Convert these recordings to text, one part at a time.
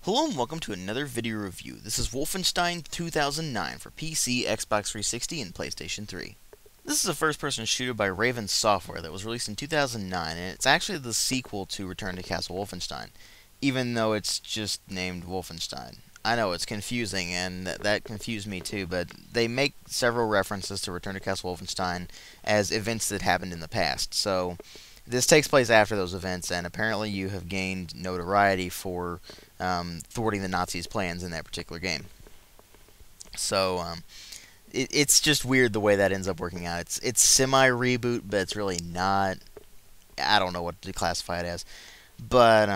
Hello and welcome to another video review. This is Wolfenstein 2009 for PC, Xbox 360, and PlayStation 3. This is a first-person shooter by Raven Software that was released in 2009, and it's actually the sequel to Return to Castle Wolfenstein, even though it's just named Wolfenstein. I know it's confusing, and that confused me too, but they make several references to Return to Castle Wolfenstein as events that happened in the past, so this takes place after those events, and apparently you have gained notoriety for thwarting the Nazis' plans in that particular game. So it's just weird the way that ends up working out. It's semi-reboot, but it's really not. I don't know what to classify it as. But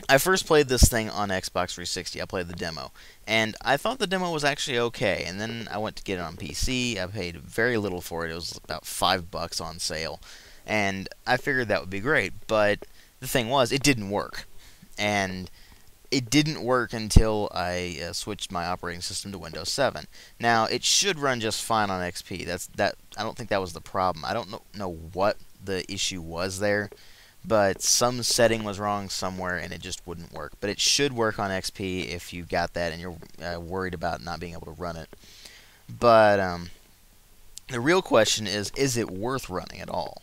I first played this thing on Xbox 360. I played the demo, and I thought the demo was actually okay. And then I went to get it on PC. I paid very little for it. It was about $5 on sale. And I figured that would be great, but the thing was, it didn't work. And it didn't work until I switched my operating system to Windows 7. Now, it should run just fine on XP. I don't think that was the problem. I don't know what the issue was there, but some setting was wrong somewhere, and it just wouldn't work. But it should work on XP if you got that and you're worried about not being able to run it. But the real question is it worth running at all?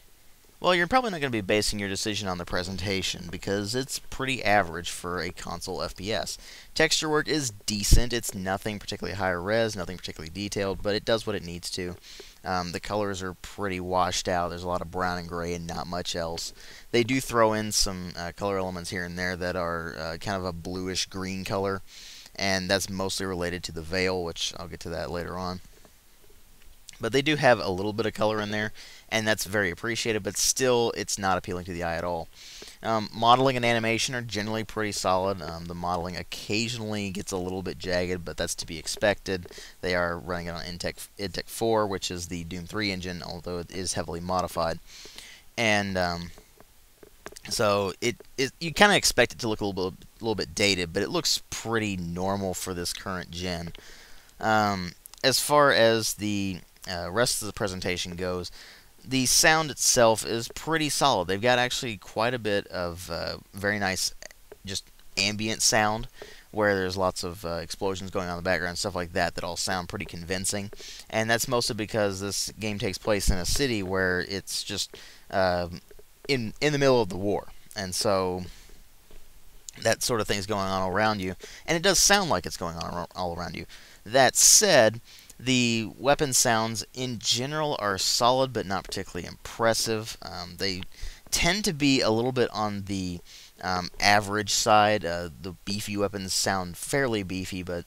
Well, you're probably not going to be basing your decision on the presentation, because it's pretty average for a console FPS. Texture work is decent. It's nothing particularly high res, nothing particularly detailed, but it does what it needs to. The colors are pretty washed out. There's a lot of brown and gray and not much else. They do throw in some color elements here and there that are kind of a bluish-green color, and that's mostly related to the veil, which I'll get to that later on. But they do have a little bit of color in there, and that's very appreciated, but still, it's not appealing to the eye at all. Modeling and animation are generally pretty solid. The modeling occasionally gets a little bit jagged, but that's to be expected. They are running it on Intech 4, which is the Doom 3 engine, although it is heavily modified. And so you kind of expect it to look a little bit dated, but it looks pretty normal for this current gen. As far as the rest of the presentation goes, the sound itself is pretty solid. They've got actually quite a bit of very nice just ambient sound, where there's lots of explosions going on in the background, stuff like that all sound pretty convincing. And that's mostly because this game takes place in a city where it's just in the middle of the war, and so that sort of thing's going on all around you, and it does sound like it's going on all around you. That said, the weapon sounds in general are solid but not particularly impressive. They tend to be a little bit on the average side. The beefy weapons sound fairly beefy, but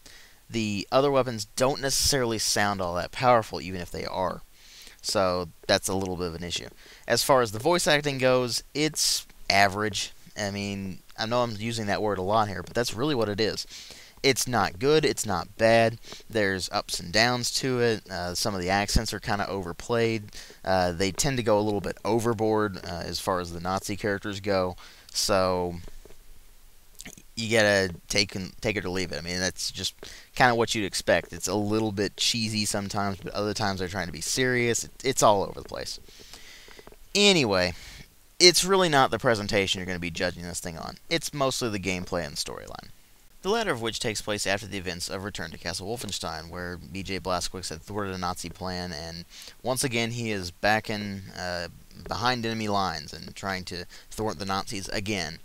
the other weapons don't necessarily sound all that powerful, even if they are. So that's a little bit of an issue. As far as the voice acting goes, it's average. I mean, I know I'm using that word a lot here, but that's really what it is. It's not good, it's not bad. There's ups and downs to it. Some of the accents are kind of overplayed. They tend to go a little bit overboard as far as the Nazi characters go. So you gotta take it or leave it. I mean, that's just kind of what you'd expect. It's a little bit cheesy sometimes, but other times they're trying to be serious. It's all over the place. Anyway, it's really not the presentation you're going to be judging this thing on. It's mostly the gameplay and the storyline. The latter of which takes place after the events of Return to Castle Wolfenstein, where B.J. Blazkowicz had thwarted a Nazi plan, and once again he is back in behind enemy lines and trying to thwart the Nazis again.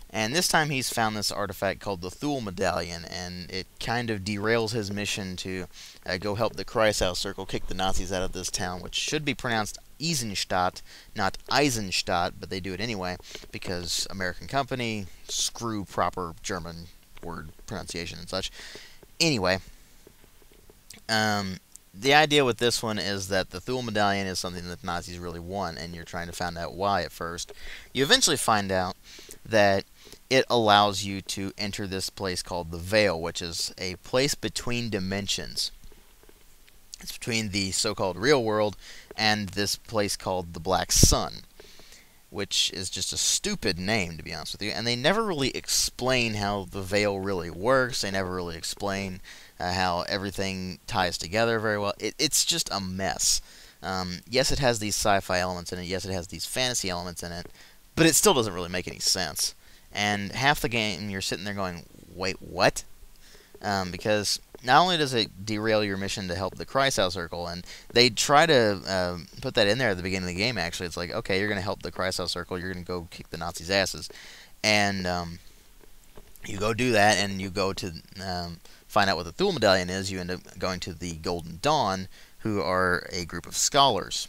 And this time he's found this artifact called the Thule Medallion, and it kind of derails his mission to go help the Kreisau Circle kick the Nazis out of this town, which should be pronounced Eisenstadt, not Eisenstadt, but they do it anyway, because American company, screw proper German word pronunciation and such. Anyway, the idea with this one is that the Thule Medallion is something that the Nazis really want, and you're trying to find out why at first. You eventually find out that it allows you to enter this place called the Veil, which is a place between dimensions. It's between the so-called real world and this place called the Black Sun, which is just a stupid name, to be honest with you. And they never really explain how the Veil really works. They never really explain how everything ties together very well. It's just a mess. Yes, it has these sci-fi elements in it. Yes, it has these fantasy elements in it. But it still doesn't really make any sense. And half the game you're sitting there going, wait, what? Because not only does it derail your mission to help the Castle Circle, and they try to put that in there at the beginning of the game, actually. It's like, okay, you're going to help the Castle Circle, you're going to go kick the Nazis' asses. And you go do that, and you go to find out what the Thule Medallion is. You end up going to the Golden Dawn, who are a group of scholars.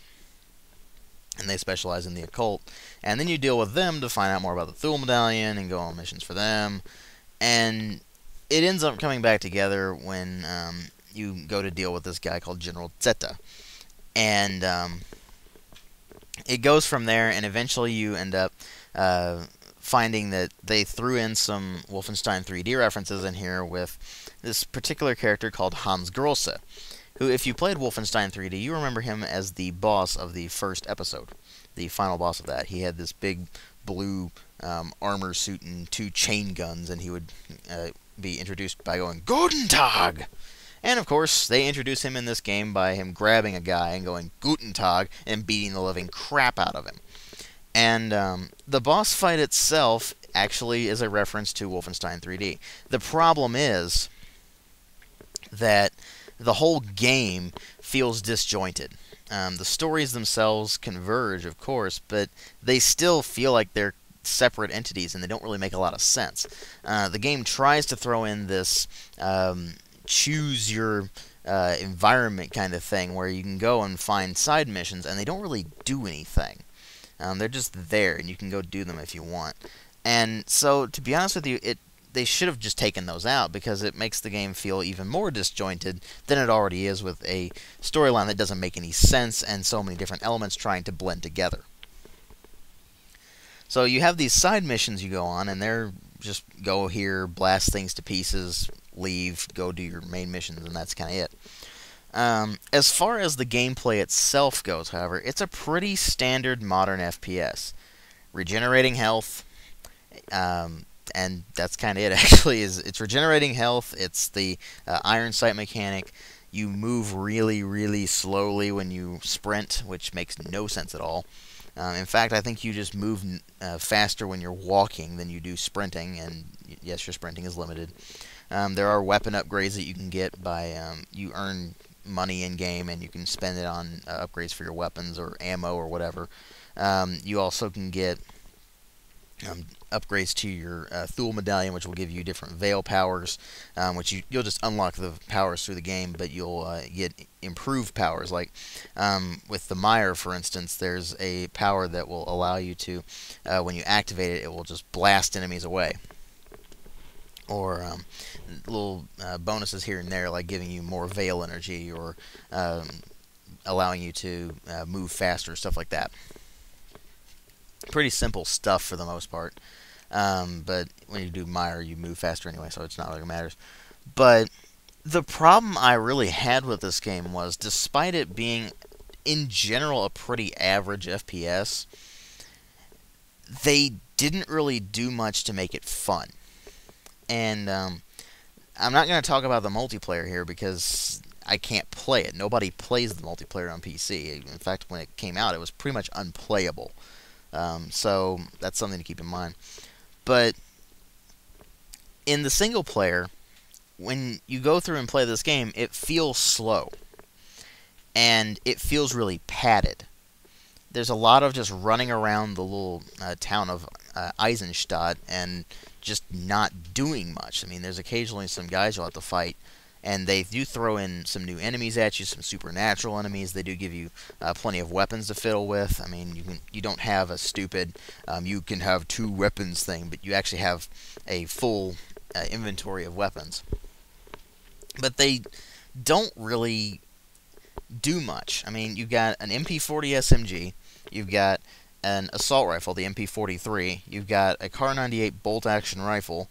And they specialize in the occult. And then you deal with them to find out more about the Thule Medallion and go on missions for them. And it ends up coming back together when you go to deal with this guy called General Zeta. And it goes from there, and eventually you end up finding that they threw in some Wolfenstein 3D references in here with this particular character called Hans Grosse, who, if you played Wolfenstein 3D, you remember him as the boss of the first episode, the final boss of that. He had this big blue armor suit and 2 chain guns, and he would be introduced by going, Guten Tag! And, of course, they introduce him in this game by him grabbing a guy and going, Guten Tag, and beating the living crap out of him. And the boss fight itself actually is a reference to Wolfenstein 3D. The problem is that the whole game feels disjointed. The stories themselves converge, of course, but they still feel like they're separate entities, and they don't really make a lot of sense. The game tries to throw in this choose your environment kind of thing, where you can go and find side missions, and they don't really do anything. They're just there, and you can go do them if you want. And so, to be honest with you, they should have just taken those out, because it makes the game feel even more disjointed than it already is, with a storyline that doesn't make any sense and so many different elements trying to blend together. So you have these side missions you go on, and they're just go here, blast things to pieces, leave, go do your main missions, and that's kind of it. As far as the gameplay itself goes, however, it's a pretty standard modern FPS. Regenerating health, and that's kind of it, actually. It's regenerating health. It's the iron sight mechanic. You move really, really slowly when you sprint, which makes no sense at all. In fact, I think you just move faster when you're walking than you do sprinting, and yes, your sprinting is limited. There are weapon upgrades that you can get by you earn money in-game, and you can spend it on upgrades for your weapons or ammo or whatever. You also can get upgrades to your Thule Medallion, which will give you different Veil powers, which you'll just unlock the powers through the game, but you'll get improved powers. Like with the Mire, for instance, there's a power that will allow you to, when you activate it, it will just blast enemies away. Or little bonuses here and there, like giving you more Veil energy, or allowing you to move faster, stuff like that. Pretty simple stuff for the most part. But when you do Mire, you move faster anyway, so it's not like it matters. But the problem I really had with this game was, despite it being, in general, a pretty average FPS, they didn't really do much to make it fun. And I'm not going to talk about the multiplayer here, because I can't play it. Nobody plays the multiplayer on PC. In fact, when it came out, it was pretty much unplayable. So that's something to keep in mind. But in the single player, when you go through and play this game, it feels slow. And it feels really padded. There's a lot of just running around the little town of Eisenstadt and just not doing much. I mean, there's occasionally some guys you'll have to fight, and they do throw in some new enemies at you, some supernatural enemies. They do give you plenty of weapons to fiddle with. I mean, you don't have a stupid, you can have 2 weapons thing, but you actually have a full inventory of weapons. But they don't really do much. I mean, you've got an MP40 SMG, you've got an assault rifle, the MP43, you've got a Kar 98 bolt-action rifle,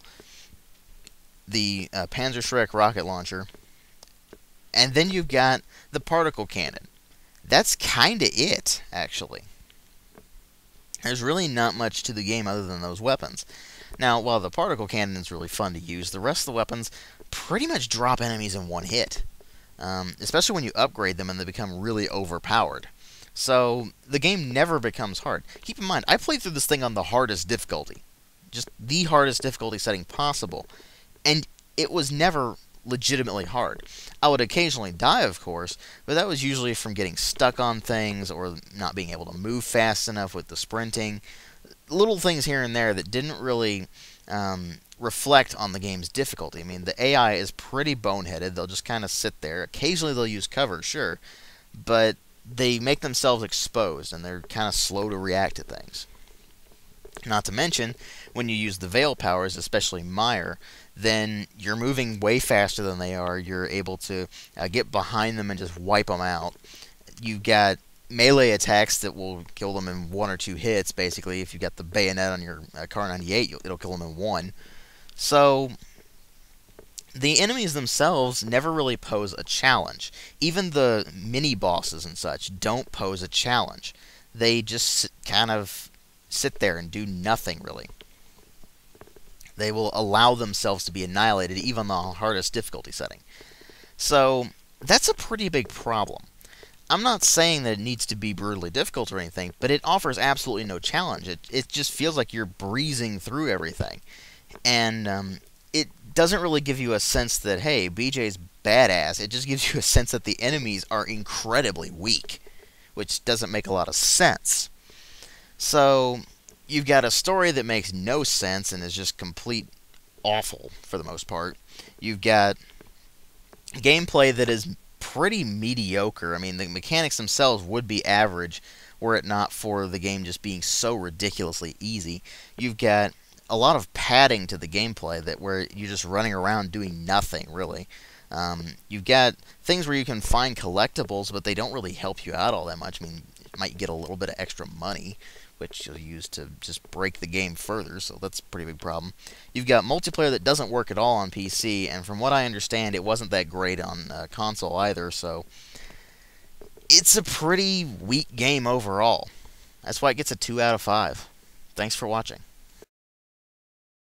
the Panzerschreck rocket launcher, and then you've got the particle cannon. That's kinda it, actually. There's really not much to the game other than those weapons. Now, while the particle cannon is really fun to use, the rest of the weapons pretty much drop enemies in one hit. Especially when you upgrade them and they become really overpowered. So, the game never becomes hard. Keep in mind, I played through this thing on the hardest difficulty. just the hardest difficulty setting possible. And it was never legitimately hard. I would occasionally die, of course, but that was usually from getting stuck on things or not being able to move fast enough with the sprinting. Little things here and there that didn't really reflect on the game's difficulty. I mean, the AI is pretty boneheaded. They'll just kind of sit there. Occasionally they'll use cover, sure, but they make themselves exposed, and they're kind of slow to react to things. Not to mention, when you use the Veil powers, especially Meyer, then you're moving way faster than they are. You're able to get behind them and just wipe them out. You've got melee attacks that will kill them in 1 or 2 hits, basically. If you got the bayonet on your Car 98, it'll kill them in 1. So the enemies themselves never really pose a challenge. Even the mini-bosses and such don't pose a challenge. They just kind of sit there and do nothing, really. They will allow themselves to be annihilated, even on the hardest difficulty setting. So that's a pretty big problem. I'm not saying that it needs to be brutally difficult or anything, but it offers absolutely no challenge. It just feels like you're breezing through everything. And it doesn't really give you a sense that, hey, BJ's badass. It just gives you a sense that the enemies are incredibly weak, which doesn't make a lot of sense. So you've got a story that makes no sense and is just complete awful for the most part. You've got gameplay that is pretty mediocre. I mean, the mechanics themselves would be average were it not for the game just being so ridiculously easy. You've got a lot of padding to the gameplay that where you're just running around doing nothing, really. You've got things where you can find collectibles, but they don't really help you out all that much. I mean, you might get a little bit of extra money, which you'll use to just break the game further, so that's a pretty big problem. You've got multiplayer that doesn't work at all on PC, and from what I understand, it wasn't that great on console either, so it's a pretty weak game overall. That's why it gets a 2 out of 5. Thanks for watching.